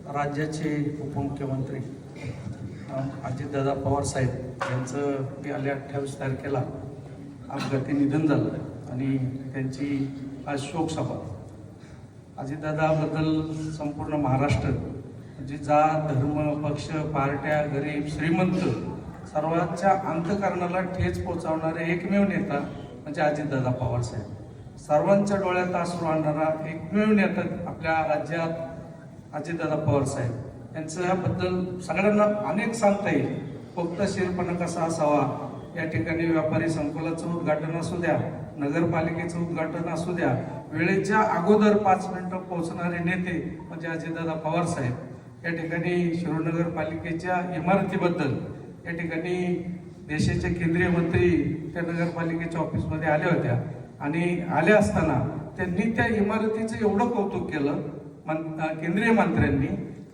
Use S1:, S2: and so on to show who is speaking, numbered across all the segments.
S1: राज्याचे उपमुख्यमंत्री अजितदादा पवार साहेब यांचं गेल्या 28 तारखेला अपघाती निधन झालं आणि त्यांची आज शोकसभा. अजितदादाबद्दल संपूर्ण महाराष्ट्र म्हणजे जात धर्म पक्ष पार्ट्या गरीब श्रीमंत सर्वांच्या अंतःकरणाला ठेच पोचवणारे एकमेव नेता म्हणजे अजितदादा पवार साहेब. सर्वांच्या डोळ्यात अश्रू आणणारा एकमेव नेता आपल्या राज्यात अजितदादा पवार साहेब यांच्याबद्दल सगळ्यांना अनेक सांगता येईल. फक्तशीरपणा कसा असावा, या ठिकाणी व्यापारी संकुलाचं उद्घाटन असू द्या, नगरपालिकेचं उद्घाटन असू द्या, वेळेच्या अगोदर 5 मिनिटं पोहोचणारे नेते म्हणजे अजितदादा पवार साहेब. या ठिकाणी शिरूर नगरपालिकेच्या इमारतीबद्दल या ठिकाणी देशाचे केंद्रीय मंत्री त्या नगरपालिकेच्या ऑफिसमध्ये आल्या होत्या आणि आल्या असताना त्यांनी त्या इमारतीचं एवढं कौतुक केलं केंद्रीय मंत्र्यांनी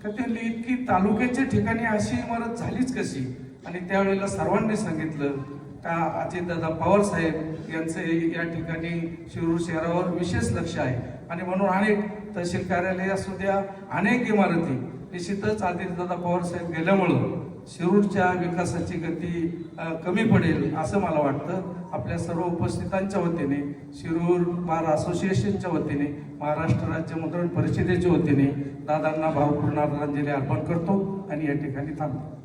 S1: का त्यांनी इतकी तालुक्याच्या ठिकाणी अशी इमारत झालीच कशी. आणि त्यावेळेला सर्वांनी सांगितलं का अजितदादा पवार साहेब यांचं या ठिकाणी शिरूर शहरावर विशेष लक्ष आहे आणि म्हणून अनेक तहसील कार्यालय असू द्या, अनेक इमारती निश्चितच अजितदादा पवार साहेब गेल्यामुळं शिरूरच्या विकासाची गती कमी पडेल असं मला वाटतं. आपल्या सर्व उपस्थितांच्या वतीने, शिरूर बार असोसिएशनच्या वतीने, महाराष्ट्र राज्य मुद्रण परिषदेच्या वतीने दादांना भावपूर्ण आदरांजली अर्पण करतो आणि या ठिकाणी थांबतो.